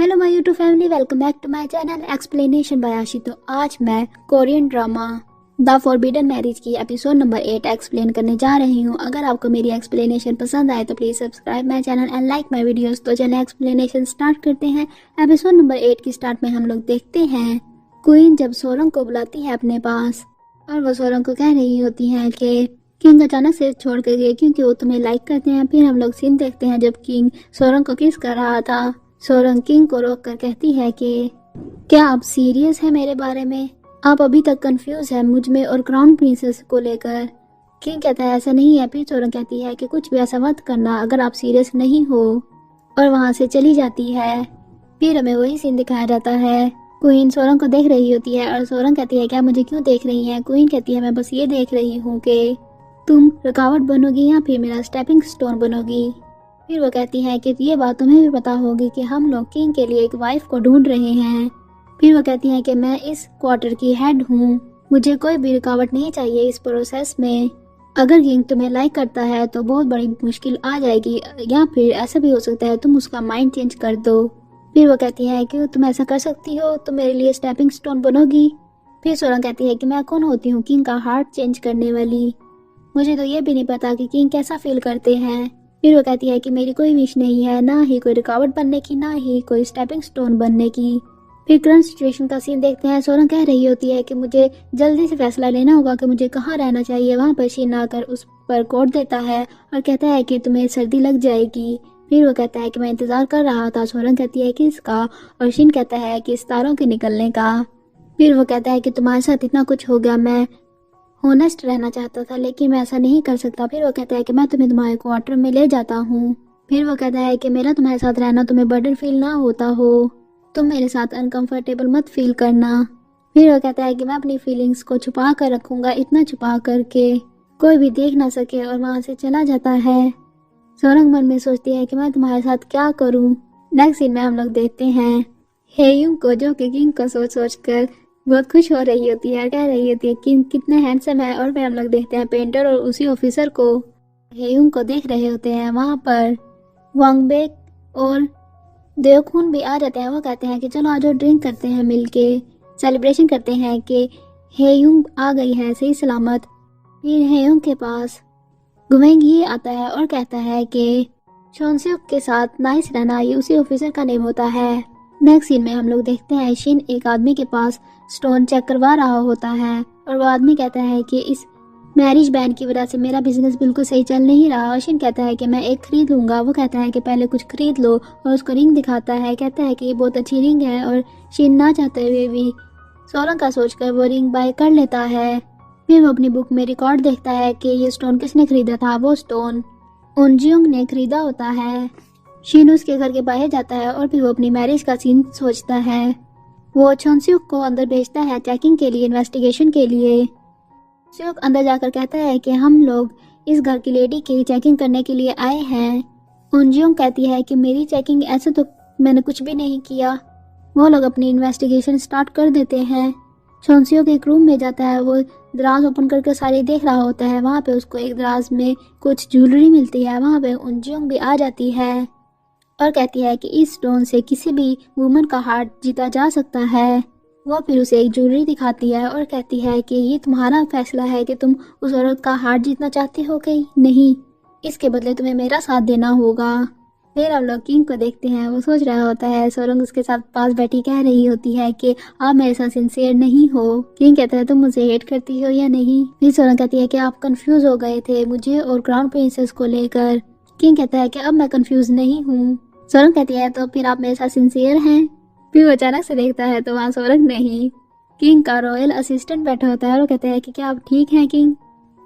Hello my YouTube family, welcome back to my channel explanation by Ashi. तो आज मैं Korean drama the forbidden marriage की episode number 8 explain करने जा रही हूँ। अगर आपको मेरी एक्सप्लेनेशन पसंद आए तो please subscribe my channel and like my videos. तो चलिए एक्सप्लेनेशन स्टार्ट करते हैं। एपिसोड नंबर 8 की स्टार्ट में हम लोग देखते हैं क्वीन जब सोरंग को बुलाती है अपने पास और वो सोरंग को कह रही होती है कि किंग अचानक से छोड़ कर गए क्योंकि वो तुम्हें लाइक करते हैं। फिर हम लोग सीन देखते हैं जब किंग सोरंग को किस कर रहा था। सोरंग किंग को रोक कर कहती है कि क्या आप सीरियस है मेरे बारे में? आप अभी तक कंफ्यूज है मुझ में और क्राउन प्रिंसेस को लेकर। किंग कहता है ऐसा नहीं है। फिर सोरंग कहती है कि कुछ भी ऐसा मत करना अगर आप सीरियस नहीं हो, और वहाँ से चली जाती है। फिर हमें वही सीन दिखाया जाता है। क्वीन सोरंग को देख रही होती है और सोरंग कहती है क्या मुझे क्यों देख रही है? क्वीन कहती है मैं बस ये देख रही हूँ कि तुम रुकावट बनोगी या फिर मेरा स्टेपिंग स्टोन बनोगी। फिर वो कहती है कि ये बात तुम्हें भी पता होगी कि हम लोग किंग के लिए एक वाइफ को ढूंढ रहे हैं। फिर वो कहती है कि मैं इस क्वार्टर की हेड हूँ, मुझे कोई भी रुकावट नहीं चाहिए इस प्रोसेस में। अगर किंग तुम्हें लाइक करता है तो बहुत बड़ी मुश्किल आ जाएगी, या फिर ऐसा भी हो सकता है तुम उसका माइंड चेंज कर दो। फिर वो कहती है कि तुम ऐसा कर सकती हो, तुम मेरे लिए स्टेपिंग स्टोन बनोगी। फिर सोरंग कहती है कि मैं कौन होती हूँ किंग का हार्ट चेंज करने वाली, मुझे तो ये भी नहीं पता कि किंग कैसा फील करते हैं। फिर वो कहती है कि मेरी कोई विश नहीं है, ना ही कोई रुकावट बनने की, ना ही कोई स्टेपिंग स्टोन बनने की। फिर करंट सिचुएशन का सीन देखते हैं। सोरंग कह रही होती है कि मुझे जल्दी से फैसला लेना होगा कि मुझे कहाँ रहना चाहिए। वहाँ पर शीन आकर उस पर कोट देता है और कहता है कि तुम्हें सर्दी लग जाएगी। फिर वो कहता है कि मैं इंतजार कर रहा था। सोरंग कहती है कि इसका, और शीन कहता है कि सितारों के निकलने का। फिर वो कहता है कि तुम्हारे साथ इतना कुछ हो गया, मैं होनेस्ट रहना चाहता था लेकिन मैं ऐसा नहीं कर सकता। फिर वो कहता है कि मैं तुम्हें तुम्हारे क्वार्टर में ले जाता हूँ। फिर वो कहता है कि मेरा तुम्हारे साथ रहना तुम्हें बर्डन फील ना होता हो, तुम मेरे साथ अनकंफर्टेबल मत फील करना। फिर वो कहता है कि मैं अपनी फीलिंग्स को छुपा कर रखूंगा, इतना छुपा कर के कोई भी देख ना सके, और वहाँ से चला जाता है। सोरंग मन में सोचती है कि मैं तुम्हारे साथ क्या करूँ। नेक्स्ट सीन में हम लोग देखते हैं हेयुंग को, जो कि किंग को सोच सोच कर बहुत खुश हो रही होती है, कह रही होती है कि कितने हैंडसम है। और फिर हम लोग देखते हैं पेंटर और उसी ऑफिसर को हेयुंग को देख रहे होते हैं। वहाँ पर वांगबेक और देवखून भी आ जाते हैं। वो कहते हैं कि चलो आज ड्रिंक करते हैं, मिलके सेलिब्रेशन करते हैं कि हेयुंग आ गई है सही सलामत। फिर हेयुंग के पास गुमेंगी आता है और कहता है कि शोनसेok के साथ नाइस रहना ये उसी ऑफिसर का नेम होता है। नेक्स्ट सीन में हम लोग देखते हैं शिन एक आदमी के पास स्टोन चेक करवा रहा होता है और वो आदमी कहता है कि इस मैरिज बैन की वजह से मेरा बिजनेस बिल्कुल सही चल नहीं रहा। और शिन कहता है कि मैं एक खरीद लूंगा। वो कहता है कि पहले कुछ खरीद लो, और उसको रिंग दिखाता है, कहता है कि ये बहुत अच्छी रिंग है। और शिन ना चाहते हुए भी सोरंग का सोचकर वो रिंग बाय कर लेता है। फिर वो अपनी बुक में रिकॉर्ड देखता है कि ये स्टोन किसने खरीदा था। वो स्टोन उनजियोंग ने खरीदा होता है। शिन उसके घर के बाहर जाता है और फिर वो अपनी मैरिज का सीन सोचता है। वो चोनस्यूक को अंदर भेजता है चेकिंग के लिए, इन्वेस्टिगेशन के लिए। स्यूक अंदर जाकर कहता है कि हम लोग इस घर की लेडी की चेकिंग करने के लिए आए हैं। उनजियोंग कहती है कि मेरी चेकिंग, ऐसे तो मैंने कुछ भी नहीं किया। वो लोग अपनी इन्वेस्टिगेशन स्टार्ट कर देते हैं। चोनस्यूक एक रूम में जाता है, वो दराज ओपन करके सारी देख रहा होता है। वहाँ पे उसको एक दराज में कुछ ज्वेलरी मिलती है। वहाँ पे उनजियोंग भी आ जाती है और कहती है कि इस स्टोन से किसी भी वुमन का हार्ट जीता जा सकता है। वो फिर उसे एक ज्वेलरी दिखाती है और कहती है कि ये तुम्हारा फैसला है कि तुम उस औरत का हार्ट जीतना चाहती हो कि नहीं, इसके बदले तुम्हें मेरा साथ देना होगा। फिर हम लोग किंग को देखते हैं, वो सोच रहा होता है। सोरंग उसके साथ पास बैठी कह रही होती है कि आप मेरे साथ सिंसियर नहीं हो। किंग कहता है तुम मुझे हेट करती हो या नहीं। फिर सोरंग कहती है कि आप कंफ्यूज हो गए थे मुझे और क्राउन प्रिंसेस को लेकर। किंग कहता है कि अब मैं कंफ्यूज नहीं हूँ। सोरंग कहती है तो फिर आप मेरे साथ सिंसियर हैं। फिर वो अचानक से देखता है तो वहाँ सोरंग नहीं, किंग का रॉयल असिस्टेंट बैठा होता है और वो कहता है कि क्या आप ठीक हैं किंग?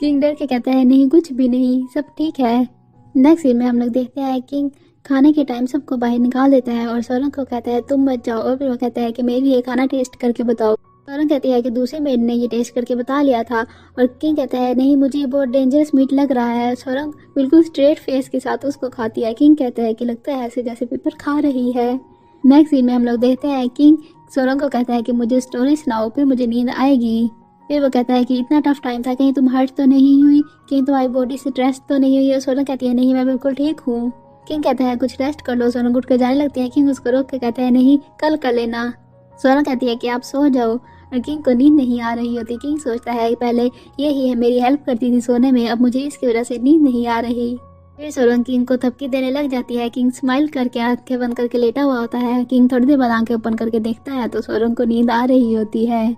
किंग डर के कहता है नहीं, कुछ भी नहीं, सब ठीक है। नेक्स्ट सीन में हम लोग देखते हैं किंग खाने के टाइम सबको बाहर निकाल देता है और सोरंग को कहता है तुम मत जाओ। और फिर वो कहता है कि मेरे लिए खाना टेस्ट करके बताओ। सोरंग कहती है कि दूसरे मेड ने ये टेस्ट करके बता लिया था। और किंग कहता है नहीं, मुझे ये बहुत डेंजरस मीट लग रहा है। सोरंग बिल्कुल स्ट्रेट फेस के साथ उसको खाती है। किंग कहता है कि लगता है ऐसे जैसे पेपर खा रही है। नेक्स्ट सीन में हम लोग देखते हैं किंग सोरंग को कहता है कि मुझे स्टोरी सुनाओ, फिर मुझे नींद आएगी। फिर वो कहता है कि इतना टफ टाइम था, कहीं तुम हर्ट तो नहीं हुई, कहीं तुम्हारी बॉडी से स्ट्रेस तो नहीं हुई। और सोरंग कहती है नहीं, मैं बिल्कुल ठीक हूँ। किंग कहता है कुछ रेस्ट कर लो। सोनम उठ कर जाने लगती है। किंग उसको रोक के कहता है नहीं, कल कर लेना। सोनम कहती है कि आप सो जाओ, और किंग को नींद नहीं आ रही होती। किंग सोचता है पहले ये ही है मेरी हेल्प करती थी सोने में, अब मुझे इसकी वजह से नींद नहीं आ रही। फिर सोनम किंग को थपकी देने लग जाती है। किंग स्माइल करके आंखें बंद करके लेटा हुआ होता है। किंग थोड़ी देर बाद आंखें ओपन करके देखता है तो सोनम को नींद आ रही होती है।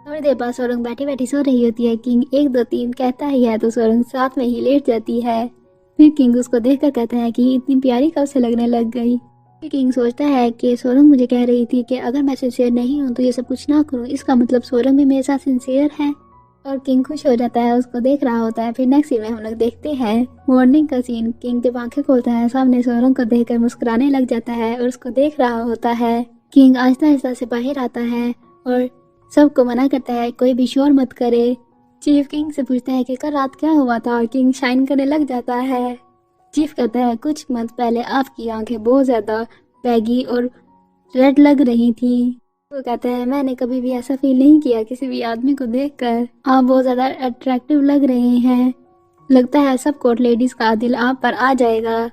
थोड़ी देर बाद सोनम बैठी बैठी सो रही होती है। किंग 1 2 3 कहता ही है तो सोनम साथ में ही लेट जाती है। फिर किंग उसको देखकर कहता है कि इतनी प्यारी कब से लगने लग गई। फिर किंग सोचता है कि सोनम मुझे कह रही थी कि अगर मैं सिंसियर नहीं हूँ तो ये सब कुछ ना करूँ, इसका मतलब सोनम भी मेरे साथ सिंसियर है। और किंग खुश हो जाता है, उसको देख रहा होता है। फिर नेक्स्ट सीन में हम लोग देखते हैं मॉर्निंग का सीन। किंग जब आंखें खोलता है सामने सोनम को देखकर मुस्कुराने लग जाता है और उसको देख रहा होता है। किंग आहिस्ता आहिस्ता से बाहर आता है और सबको मना करता है कोई भी शोर मत करे। चीफ किंग से पूछता है कि कल रात क्या हुआ था और किंग शाइन करने लग जाता है। चीफ कहता है कुछ मंथ पहले आपकी आंखें बहुत ज्यादा बैगी और रेड लग रही थी। वो कहता है मैंने कभी भी ऐसा फील नहीं किया किसी भी आदमी को देखकर, आप बहुत ज्यादा अट्रैक्टिव लग रहे हैं, लगता है सब कोर्ट लेडीज का दिल आप पर आ जाएगा।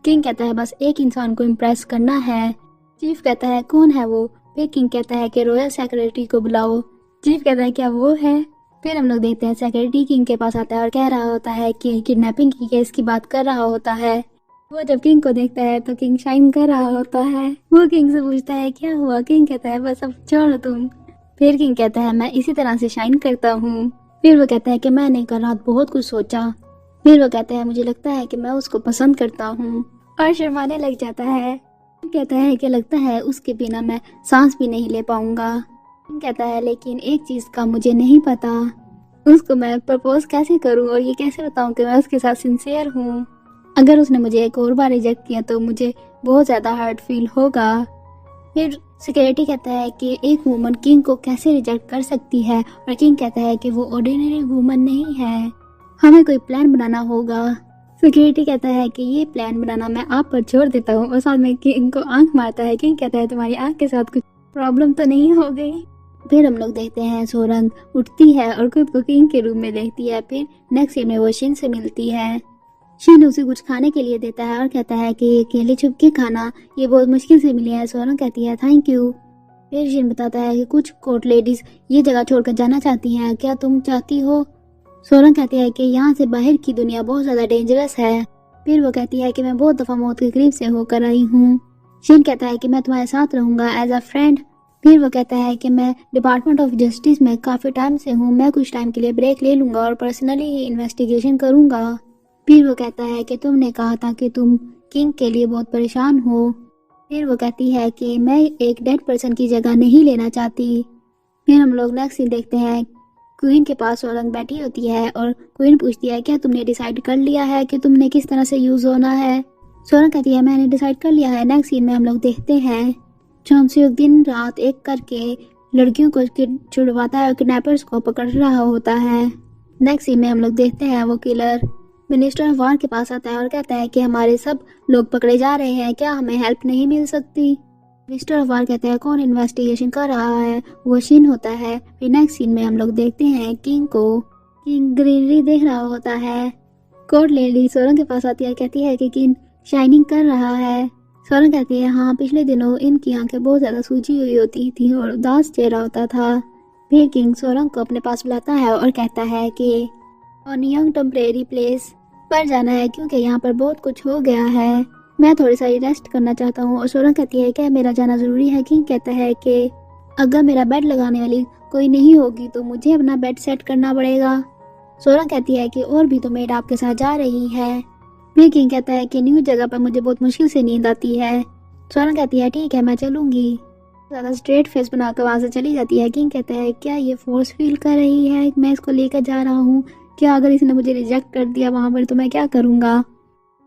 किंग कहता है बस एक इंसान को इम्प्रेस करना है। चीफ कहता है कौन है वो। फिर किंग कहता है कि रॉयल सेक्रेटरी को बुलाओ। चीफ कहता है क्या वो है। फिर हम लोग देखते हैं सेक्रेटरी किंग के पास आता है और कह रहा होता है कि किडनैपिंग की केस की बात कर रहा होता है। वो जब किंग को देखता है तो किंग शाइन कर रहा होता है। वो किंग से पूछता है क्या हुआ। किंग कहता है बस अब छोड़ो तुम। फिर किंग कहता है मैं इसी तरह से शाइन करता हूँ। फिर वो कहता है कि मैंने कल रात बहुत कुछ सोचा। फिर वो कहता है मुझे लगता है कि मैं उसको पसंद करता हूँ, और शर्माने लग जाता है। कहता है कि लगता है उसके बिना मैं सांस भी नहीं ले पाऊंगा। कहता है लेकिन एक चीज का मुझे नहीं पता, उसको मैं प्रपोज कैसे करूं और ये कैसे बताऊं कि मैं उसके साथ सिंसियर हूँ। अगर उसने मुझे एक और बार रिजेक्ट किया तो मुझे बहुत ज्यादा हर्ट फील होगा। फिर सिक्योरिटी कहता है कि एक वुमन किंग को कैसे रिजेक्ट कर सकती है, और किंग कहता है कि वो ऑर्डिनरी वुमन नहीं है, हमें कोई प्लान बनाना होगा। सिक्योरिटी कहता है कि ये प्लान बनाना मैं आप पर छोड़ देता हूँ, और साथ में किंग को आंख मारता है। किंग कहता है तुम्हारी आंख के साथ कुछ प्रॉब्लम तो नहीं हो गई। फिर हम लोग देखते हैं सोरंग उठती है और खुद को किंग के रूम में देखती है। फिर नेक्स्ट सीन में वो शिन से मिलती है। शिन उसे कुछ खाने के लिए देता है और कहता है कि ये केले छुप के खाना, ये बहुत मुश्किल से मिली है। सोरंग कहती है थैंक यू। फिर शिन बताता है कि कुछ कोर्ट लेडीज ये जगह छोड़कर जाना चाहती हैं, क्या तुम चाहती हो। सोरंग कहती है कि यहाँ से बाहर की दुनिया बहुत ज्यादा डेंजरस है। फिर वो कहती है कि मैं बहुत दफा मौत के करीब से होकर आई हूँ। शिन कहता है कि मैं तुम्हारे साथ रहूंगा एज अ फ्रेंड। फिर वो कहता है कि मैं डिपार्टमेंट ऑफ जस्टिस में काफी टाइम से हूँ, मैं कुछ टाइम के लिए ब्रेक ले लूंगा और पर्सनली ही इन्वेस्टिगेशन करूंगा। फिर वो कहता है कि तुमने कहा था कि तुम किंग के लिए बहुत परेशान हो। फिर वो कहती है कि मैं एक डेड पर्सन की जगह नहीं लेना चाहती। फिर हम लोग नेक्स्ट सीन देखते हैं क्वीन के पास सोरंग बैठी होती है और क्वीन पूछती है क्या तुमने डिसाइड कर लिया है कि तुमने किस तरह से यूज होना है। सोरंग कहती है मैंने डिसाइड कर लिया है। नेक्स्ट सीन में हम लोग देखते हैं चॉन्सियोक दिन रात एक करके लड़कियों को छुड़वाता है और किडनैपर्स को पकड़ रहा होता है। नेक्स्ट सीन में हम लोग देखते हैं वो किलर मिनिस्टर ऑफ वॉर के पास आता है और कहता है कि हमारे सब लोग पकड़े जा रहे हैं, क्या हमें हेल्प नहीं मिल सकती। मिनिस्टर ऑफ वॉर कहते हैं कौन इन्वेस्टिगेशन कर रहा है, वो शिन होता है। फिर नेक्स्ट सीन में हम लोग देखते हैं किंग को। किंग ग्रीनरी देख रहा होता है। कोर्ट लेडी सोरंग के पास आती है, कहती है कि किंग शाइनिंग कर रहा है। सोरंग कहती है हाँ, पिछले दिनों इनकी आंखें बहुत ज्यादा सूजी हुई होती थी और उदास चेहरा होता था। फिर किंग सोरंग को अपने पास बुलाता है और कहता है कि ऑन यंग टेम्परेरी प्लेस पर जाना है क्योंकि यहाँ पर बहुत कुछ हो गया है, मैं थोड़ी सा रेस्ट करना चाहता हूँ। और सोरंग कहती है क्या मेरा जाना जरूरी है। किंग कहता है कि अगर मेरा बेड लगाने वाली कोई नहीं होगी तो मुझे अपना बेड सेट करना पड़ेगा। सोरंग कहती है कि और भी तो मेड आपके साथ जा रही है। फिर किंग कहता है कि न्यू जगह पर मुझे बहुत मुश्किल से नींद आती है। सोरंग कहती है ठीक है मैं चलूंगी। ज्यादा स्ट्रेट फेस बनाकर वहां से चली जाती है। किंग कहता है क्या ये फोर्स फील कर रही है, मैं इसको लेकर जा रहा हूँ, क्या अगर इसने मुझे रिजेक्ट कर दिया वहां पर तो मैं क्या करूंगा।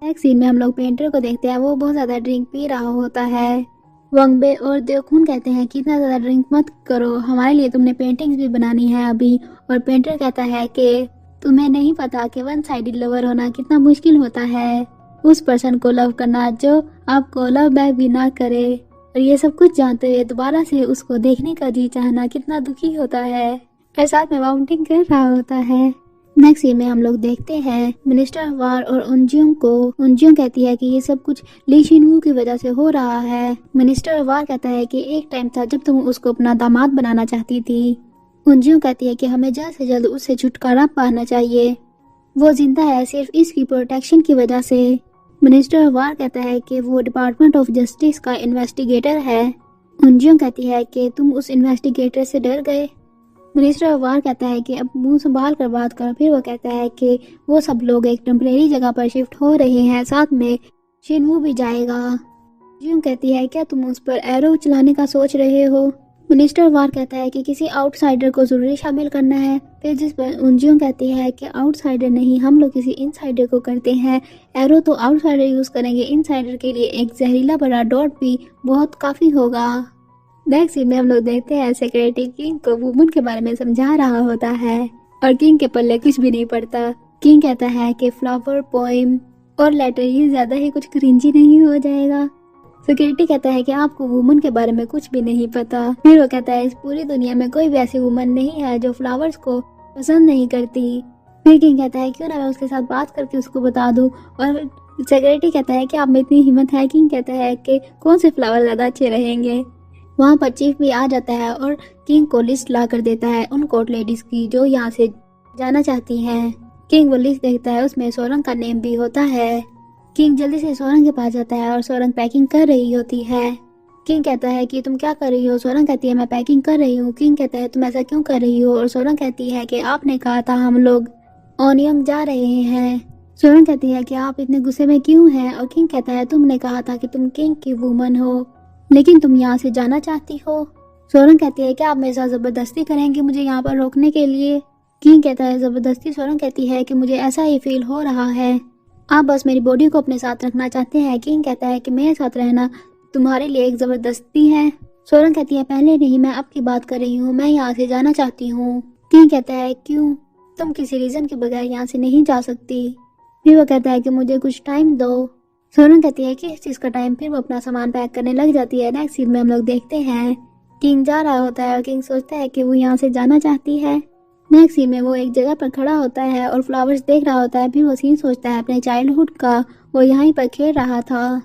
नेक्स्ट सीन में हम लोग पेंटर को देखते हैं, वो बहुत ज्यादा ड्रिंक पी रहा होता है। वंगबे और देवखुन कहते हैं कि इतना ज्यादा ड्रिंक मत करो, हमारे लिए तुमने पेंटिंग्स भी बनानी है अभी। और पेंटर कहता है कि तुम्हें नहीं पता कि वन साइडेड लवर होना कितना मुश्किल होता है, उस पर्सन को लव करना जो आपको लव बैक भी ना करे, और ये सब कुछ जानते हुए दोबारा से उसको देखने का जी चाहना कितना दुखी होता है। और साथ में वाउंटिंग कर रहा होता है। नेक्स्ट सीन में हम लोग देखते हैं मिनिस्टर वार और उनजियों को। उनजियों कहती है कि ये सब कुछ ली शिनवू की वजह से हो रहा है। मिनिस्टर वार कहता है कि एक टाइम था जब तुम उसको अपना दामाद बनाना चाहती थी। उनजियों कहती है कि हमें जल्द से जल्द उससे छुटकारा पाना चाहिए, वो जिंदा है सिर्फ इसकी प्रोटेक्शन की वजह से। मिनिस्टर वार कहता है कि वो डिपार्टमेंट ऑफ जस्टिस का इन्वेस्टिगेटर है। उनजियों कहती है कि तुम उस इन्वेस्टिगेटर से डर गए। मिनिस्टर वार कहता है कि अब मुंह संभाल कर बात करो। फिर वो कहता है कि वो सब लोग एक टेम्परेरी जगह पर शिफ्ट हो रहे हैं, साथ में शिनवू भी जाएगा। उनजियों कहती है क्या तुम उस पर एरो चलाने का सोच रहे हो। मिनिस्टर वार कहता है कि किसी आउटसाइडर को जरूरी शामिल करना है। फिर जिस पर उनजियों कहती है कि आउटसाइडर नहीं, हम लोग किसी इनसाइडर को करते हैं। एरो तो आउटसाइडर यूज करेंगे, इनसाइडर के लिए एक जहरीला बड़ा डॉट भी बहुत काफी होगा। नेक्स्ट सीन में हम लोग देखते हैं सेक्रेटरी किंग को वुमन के बारे में समझा रहा होता है और किंग के पल्ले कुछ भी नहीं पड़ता। किंग कहता है कि फ्लावर, पोएम और लेटर ये ज्यादा ही कुछ क्रिंजी नहीं हो जाएगा। सिक्योरिटी कहता है कि आपको वुमन के बारे में कुछ भी नहीं पता। फिर वो कहता है इस पूरी दुनिया में कोई भी ऐसी वुमन नहीं है जो फ्लावर्स को पसंद नहीं करती। फिर किंग कहता है क्यों ना मैं उसके साथ बात करके उसको बता दूं। और सिक्योरिटी कहता है कि आप में इतनी हिम्मत है। किंग कहता है कि कौन से फ्लावर ज्यादा अच्छे रहेंगे। वहाँ पर चीफ भी आ जाता है और किंग को लिस्ट ला कर देता है उन कोर्ट लेडीज की जो यहाँ से जाना चाहती हैं। किंग वो लिस्ट देखता है, उसमें सोरंग का नेम भी होता है। किंग जल्दी से सोरंग के पास जाता है और सोरंग पैकिंग कर रही होती है। किंग कहता है कि तुम क्या कर रही हो। सोरंग कहती है मैं पैकिंग कर रही हूँ। किंग कहता है तुम ऐसा क्यों कर रही हो। और सोरंग कहती है कि आपने कहा था हम लोग ओनियम जा रहे हैं। सोरंग कहती है कि आप इतने गुस्से में क्यों हैं। और किंग कहता है तुमने कहा था कि तुम किंग की वुमन हो, लेकिन तुम यहाँ से जाना चाहती हो। सोरंग कहती है कि आप मेरे साथ जबरदस्ती करेंगे मुझे यहाँ पर रोकने के लिए। किंग कहता है जबरदस्ती। सोरंग कहती है कि मुझे ऐसा ही फील हो रहा है, आप बस मेरी बॉडी को अपने साथ रखना चाहते हैं। किंग कहता है कि मेरे साथ रहना तुम्हारे लिए एक जबरदस्ती है। सोरंग कहती है पहले नहीं, मैं अब की बात कर रही हूँ, मैं यहाँ से जाना चाहती हूँ। किंग कहता है क्यों, तुम किसी रीजन के बगैर यहाँ से नहीं जा सकती। फिर वो कहता है कि मुझे कुछ टाइम दो। सोरंग कहती है कि इस चीज का टाइम। फिर वो अपना सामान पैक करने लग जाती है। नेक्स्ट सीन में हम लोग देखते हैं किंग जा रहा होता है और किंग सोचता है कि वो यहाँ से जाना चाहती है। नेक्स्ट सीन में वो एक जगह पर खड़ा होता है और फ्लावर्स देख रहा होता है। फिर वो सीन सोचता है अपने चाइल्डहुड का, वो यहीं पर खेल रहा था।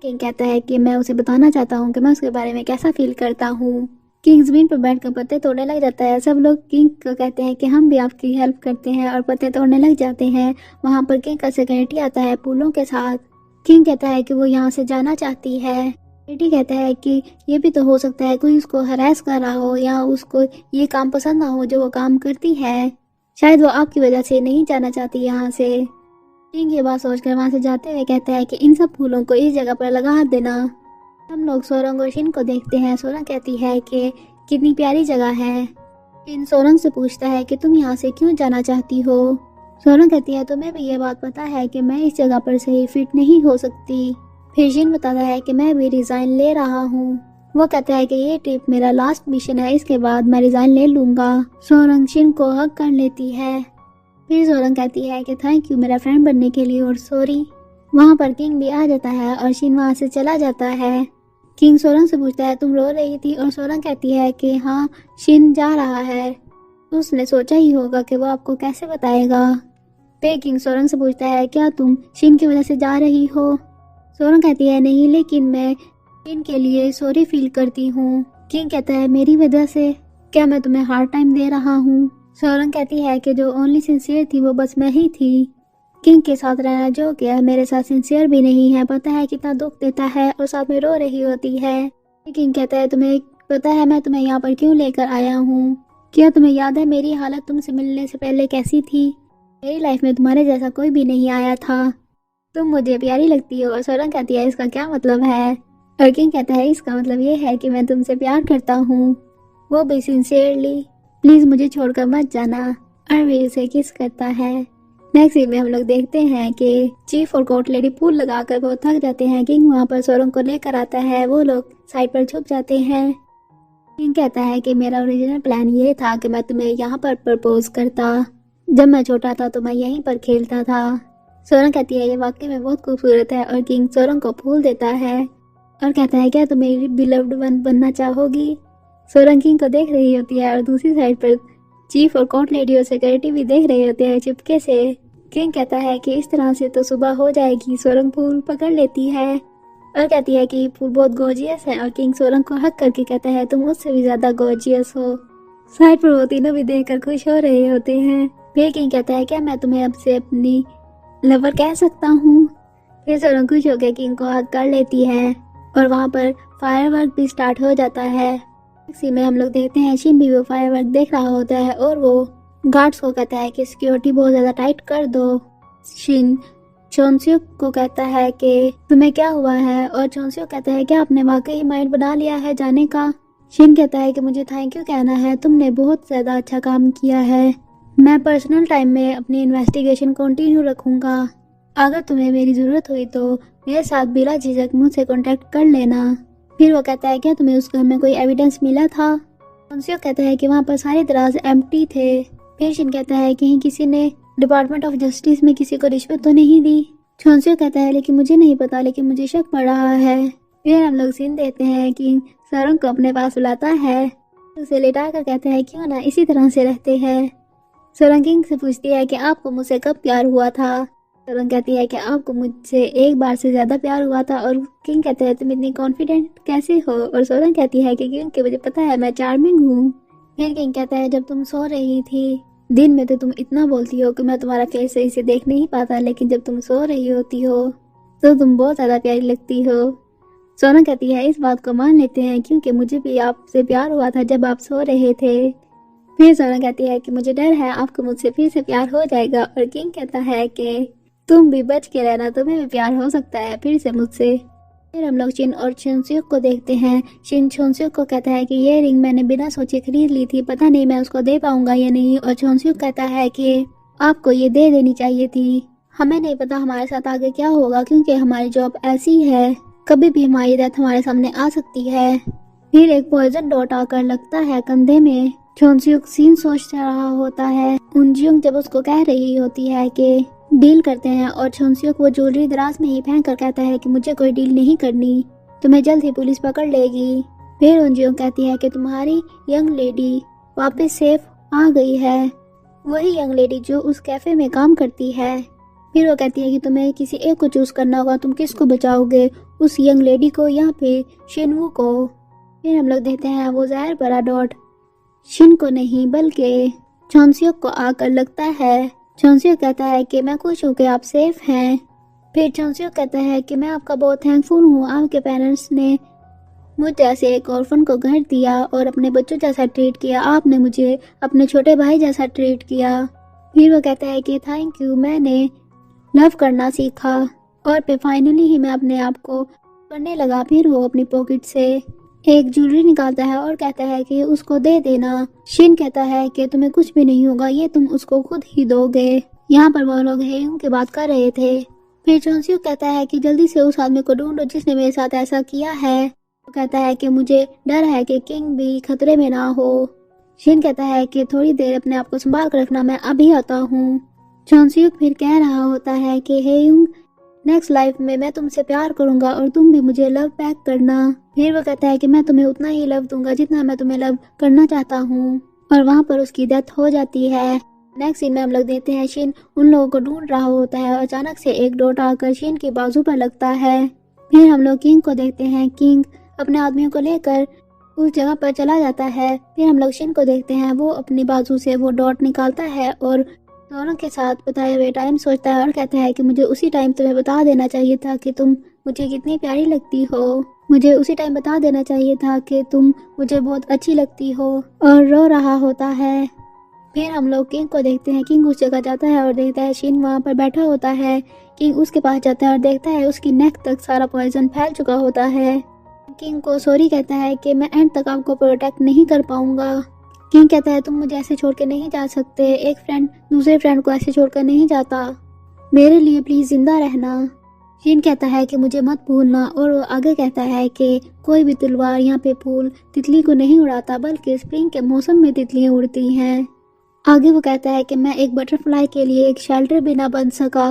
किंग कहता है कि मैं उसे बताना चाहता हूँ कि मैं उसके बारे में कैसा फील करता हूँ। किंग जमीन पर बैठकर पत्ते तोड़ने लग जाता है। सब लोग किंग को कहते हैं कि हम भी आपकी हेल्प करते हैं और पत्ते तोड़ने लग जाते हैं। वहाँ पर किंग का सिक्योरिटी आता है फूलों के साथ। किंग कहता है कि वो यहाँ से जाना चाहती है। बेटी कहता है कि ये भी तो हो सकता है कोई उसको हरास कर रहा हो या उसको ये काम पसंद ना हो जो वो काम करती है, शायद वो आपकी वजह से नहीं जाना चाहती यहाँ से। किंग ये बात सोचकर वहाँ से जाते हुए कहता है कि इन सब फूलों को इस जगह पर लगा देना। हम लोग सोरंग और शिन को देखते हैं। सोरंग कहती है कि कितनी प्यारी जगह है। शिन सोरंग से पूछता है कि तुम यहाँ से क्यों जाना चाहती हो। सोरंग कहती है तुम्हें भी ये बात पता है कि मैं इस जगह पर सही फिट नहीं हो सकती। फिर शिन बताता है कि मैं भी रिजाइन ले रहा हूँ। वो कहता है कि ये ट्रिप मेरा लास्ट मिशन है, इसके बाद मैं रिजाइन ले लूंगा। सोरंग शिन को हक कर लेती है। फिर सोरंग कहती है कि थैंक यू मेरा फ्रेंड बनने के लिए और सॉरी। वहाँ पर किंग भी आ जाता है और शिन वहाँ से चला जाता है। किंग सोरंग से पूछता है तुम रो रही थी। और सोरंग कहती है कि हाँ शिन जा रहा है, उसने सोचा ही होगा कि वो आपको कैसे बताएगा। फिर किंग सोरंग से पूछता है क्या तुम शिन की वजह से जा रही हो। सोरंग कहती है नहीं, लेकिन मैं शिन के लिए सॉरी फील करती हूँ। किंग कहता है मेरी वजह से, क्या मैं तुम्हें हार्ड टाइम दे रहा हूँ। सोरंग कहती है कि जो ओनली सिंसियर थी वो बस मैं ही थी। किंग के साथ रहना जो किया मेरे साथ सिंसियर भी नहीं है, पता है कितना दुख देता है और साथ में रो रही होती है। किंग कहता है तुम्हें पता है मैं तुम्हें यहाँ पर क्यों लेकर आया हूँ। क्या तुम्हें याद है मेरी हालत तुमसे मिलने से पहले कैसी थी। मेरी लाइफ में तुम्हारे जैसा कोई भी नहीं आया था, तुम मुझे प्यारी लगती हो। और सोरंग कहती है इसका क्या मतलब है। और किंग कहता है इसका मतलब ये है कि मैं तुमसे प्यार करता हूँ, वो भी सिंसियरली, प्लीज मुझे छोड़कर मत जाना। और वीर से किस करता है। नेक्स्ट सीन में हम लोग देखते हैं कि चीफ और कोर्ट लेडी पूल लगाकर बहुत थक जाते हैं। किंग वहाँ पर सोरंग को लेकर आता है, वो लोग साइड पर छुप जाते हैं। किंग कहता है कि मेरा ओरिजिनल प्लान ये था कि मैं तुम्हें यहाँ पर प्रपोज करता, जब मैं छोटा था तो मैं यहीं पर खेलता था। सोरंग कहती है ये वाकई में बहुत खूबसूरत है। और किंग सोरंग को फूल देता है और कहता है क्या तुम मेरी बिलव्ड वन बनना चाहोगी। सोरंग किंग को देख रही होती है और दूसरी साइड पर चीफ और कोर्ट लेडी और सिक्योरिटी भी देख रहे होते हैं चुपके से। किंग कहता है कि इस तरह से तो सुबह हो जाएगी। सोरंग फूल पकड़ लेती है और कहती है कि फूल बहुत गॉर्जियस है और किंग सोरंग को हक करके कहता है तुम मुझसे भी ज्यादा गॉर्जियस हो। साइड पर वो तीनों भी देखकर खुश हो रहे होते हैं। फिर किंग कहता है क्या मैं तुम्हें अब से अपनी लवर कह सकता हूँ। फिर सोरंग खुश होकर किंग को हक कर लेती है और वहाँ पर फायरवर्क भी स्टार्ट हो जाता है। इसी में हम लोग देखते हैं शिन भी वो फायरवर्क देख रहा होता है और वो गार्ड्स को कहता है कि सिक्योरिटी बहुत ज्यादा टाइट कर दो। शिन चोनसियोक को कहता है कि तुम्हें क्या हुआ है और चोनसियोक कहता है कि आपने वाकई माइंड बना लिया है जाने का। शिन कहता है कि मुझे थैंक यू कहना है, तुमने बहुत ज्यादा अच्छा काम किया है। मैं पर्सनल टाइम में अपनी इन्वेस्टिगेशन कंटिन्यू रखूंगा। अगर तुम्हें मेरी जरूरत हुई तो मेरे साथ बिना झिझक मुझसे कांटेक्ट कर लेना। फिर वो कहता है क्या तुम्हें उस घर में कोई एविडेंस मिला था। चोनसियोक कहता है कि वहाँ पर सारे दराज एम्प्टी थे। फिर शिन कहता है कि किसी ने डिपार्टमेंट ऑफ जस्टिस में किसी को रिश्वत तो नहीं दी। चोनसियोक कहता है लेकिन मुझे नहीं पता, लेकिन मुझे शक पड़ रहा है। फिर हम लोग सीन देते हैं कि सोरंग को अपने पास बुलाता है, उसे लेटा कर कहता है क्यों ना इसी तरह से रहते हैं। सोरंग किंग से पूछती है कि आपको मुझसे कब प्यार हुआ था। सोरंग कहती है कि आपको मुझसे एक बार से ज्यादा प्यार हुआ था और किंग कहते हैं तुम इतनी कॉन्फिडेंट कैसे हो। और सोरंग कहती है कि क्योंकि मुझे पता है मैं चार्मिंग हूँ। फिर किंग कहता है जब तुम सो रही थी दिन में तो तुम इतना बोलती हो कि मैं तुम्हारा फेस सही से देख नहीं पाता, लेकिन जब तुम सो रही होती हो तो तुम बहुत ज्यादा प्यारी लगती हो। सोरंग कहती है इस बात को मान लेते हैं क्योंकि मुझे भी आपसे प्यार हुआ था जब आप सो रहे थे। फिर सोरंग कहती है कि मुझे डर है आपको मुझसे फिर से प्यार हो जाएगा। और किंग कहता है कि तुम भी बच के रहना, तुम्हें भी प्यार हो सकता है फिर से मुझसे। फिर हम लोग शिन और चोनसियोक को देखते हैं। शिन चोनसियोक को कहता है कि ये रिंग मैंने बिना सोचे खरीद ली थी, पता नहीं मैं उसको दे पाऊंगा या नहीं। और चोनसियोक कहता है कि आपको ये दे देनी चाहिए थी, हमें नहीं पता हमारे साथ आगे क्या होगा क्योंकि हमारी जॉब ऐसी है, कभी भी हमारी डेथ हमारे सामने आ सकती है। फिर एक पॉइजन डॉट आकर लगता है कंधे में। चोनसियोक सीन सोच रहा होता है। उनजियोंग जब उसको कह रही होती है कि डील करते हैं और चोनसियोक वो ज्वेलरी दराज में ही फेंक कर कहता है कि मुझे कोई डील नहीं करनी, तुम्हें जल्द ही पुलिस पकड़ लेगी। फिर उनजियोंग कहती है कि तुम्हारी यंग लेडी वापस सेफ आ गई है, वही यंग लेडी जो उस कैफे में काम करती है। फिर वो कहती है कि तुम्हें किसी एक को चूज करना होगा, तुम किसको बचाओगे, उस यंग लेडी को या फिर शिनवू को। फिर हम लोग देखते हैं वो जहर भरा डॉट शिन को नहीं बल्कि चोनसियोक को आकर लगता है। चोनसियोक कहता है कि मैं खुश हूँ कि आप सेफ हैं। फिर चोनसियोक कहता है कि मैं आपका बहुत थैंकफुल हूँ, आपके पेरेंट्स ने मुझ जैसे एक ऑर्फन को घर दिया और अपने बच्चों जैसा ट्रीट किया, आपने मुझे अपने छोटे भाई जैसा ट्रीट किया। फिर वो कहता है कि थैंक यू, मैंने लव करना सीखा और फिर फाइनली ही मैं अपने आप को करने लगा। फिर वो अपनी पॉकेट से एक ज्वेलरी निकालता है और कहता है कि उसको दे देना। शिन कहता है कि तुम्हें कुछ भी नहीं होगा, ये तुम उसको खुद ही दोगे। यहाँ पर वो लोग हेयुंग की बात कर रहे थे। फिर चोनसियोक कहता है कि जल्दी से उस आदमी को ढूंढो जिसने मेरे साथ ऐसा किया है। वो कहता है कि मुझे डर है कि किंग भी खतरे में ना हो। शिन कहता है कि थोड़ी देर अपने आप को संभाल कर रखना, मैं अभी आता हूँ। चोनसियोक फिर कह रहा होता है कि हेयुंग नेक्स्ट लाइफ में मैं तुमसे प्यार करूंगा और तुम भी मुझे लव बैक करना। फिर वो कहता है कि मैं तुम्हें उतना ही लव दूंगा जितना मैं तुम्हें लव करना चाहता हूँ। और वहाँ पर उसकी डेथ हो जाती है। नेक्स्ट सीन में हम लोग देखते हैं शिन उन लोगों को ढूंढ रहा होता है और अचानक से एक डॉट आकर शिन की बाजू पर लगता है। फिर हम लोग किंग को देखते हैं। किंग अपने आदमियों को लेकर उस जगह पर चला जाता है। फिर हम लोग शिन को देखते हैं, वो अपनी बाजू से वो डॉट निकालता है और दोनों के साथ बताए हुए टाइम सोचता है और कहता है कि मुझे उसी टाइम तुम्हें बता देना चाहिए था कि तुम मुझे कितनी प्यारी लगती हो, मुझे उसी टाइम बता देना चाहिए था कि तुम मुझे बहुत अच्छी लगती हो। और रो रहा होता है। फिर हम लोग किंग को देखते हैं। किंग उस जगह जाता है और देखता है शिन वहाँ पर बैठा होता है। किंग उसके पास जाता है और देखता है उसकी नेक तक सारा पॉइजन फैल चुका होता है। किंग को सॉरी कहता है कि मैं एंड तक आपको प्रोटेक्ट नहीं कर पाऊंगा। किंग कहता है तुम मुझे ऐसे छोड़ के नहीं जा सकते, एक फ्रेंड दूसरे फ्रेंड को ऐसे छोड़कर नहीं जाता, मेरे लिए प्लीज जिंदा रहना। शिन कहता है कि मुझे मत भूलना और वो आगे कहता है कि कोई भी तलवार यहाँ पे फूल तितली को नहीं उड़ाता बल्कि स्प्रिंग के मौसम में तितलियां उड़ती हैं। आगे वो कहता है कि मैं एक बटरफ्लाई के लिए एक शेल्टर भी ना बन सका,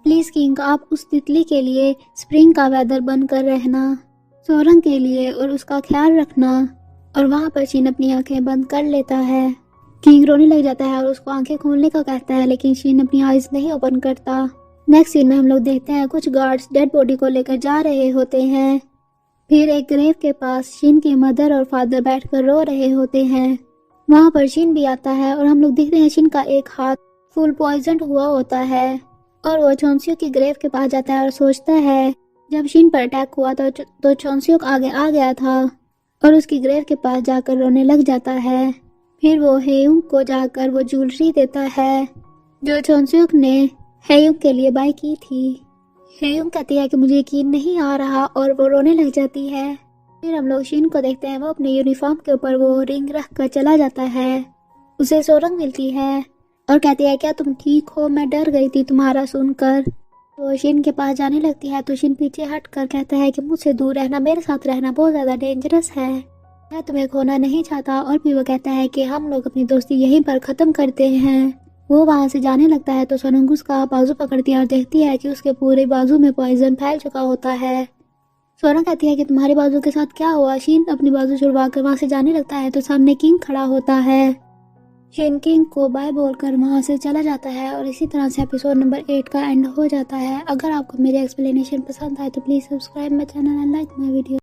प्लीज किंग आप उस तितली के लिए स्प्रिंग का वेदर बनकर रहना, सोरंग के लिए और उसका ख्याल रखना। और वहाँ पर शिन अपनी आंखें बंद कर लेता है। किंग रोने लग जाता है और उसको आंखें खोलने का कहता है, लेकिन शीन अपनी आईज नहीं ओपन करता। नेक्स्ट सीन में हम लोग देखते हैं कुछ गार्ड्स डेड बॉडी को लेकर जा रहे होते हैं। फिर एक ग्रेव के पास शीन की मदर और फादर बैठकर रो रहे होते हैं। वहाँ पर शीन भी आता है और हम लोग देखते हैं शीन का एक हाथ फुल पॉइजन हुआ होता है और वो चौंसियों की ग्रेव के पास जाता है और सोचता है जब शीन पर अटैक हुआ तो चौंसियों आगे आ गया था और उसकी ग्रेव के पास जाकर रोने लग जाता है। फिर वो हेयुंग को जाकर वो ज्वेलरी देता है जो चौंसियों ने हेयुंग के लिए बाय की थी। हेयुंग कहती है कि मुझे यकीन नहीं आ रहा और वो रोने लग जाती है। फिर हम लोग शीन को देखते हैं, वो अपने यूनिफॉर्म के ऊपर वो रिंग रख कर चला जाता है। उसे सोरंग मिलती है और कहती है क्या तुम ठीक हो, मैं डर गई थी तुम्हारा सुनकर। तो शीन के पास जाने लगती है तो शीन पीछे हट कर कहता है कि मुझसे दूर रहना, मेरे साथ रहना बहुत ज़्यादा डेंजरस है, मैं तुम्हें खोना नहीं चाहता। और भी वो कहता है कि हम लोग अपनी दोस्ती यहीं पर ख़त्म करते हैं। वो वहाँ से जाने लगता है तो सोरंग उसका बाजू पकड़ती है और देखती है कि उसके पूरे बाजू में पॉइजन फैल चुका होता है। सोरंग कहती है कि तुम्हारे बाजू के साथ क्या हुआ। शीन अपनी बाजू छुड़वा कर वहाँ से जाने लगता है तो सामने किंग खड़ा होता है। शीन किंग को बाय बोलकर वहाँ से चला जाता है और इसी तरह से एपिसोड नंबर 8 का एंड हो जाता है। अगर आपको मेरी एक्सप्लेनेशन पसंद आए तो please subscribe my channel and like my video.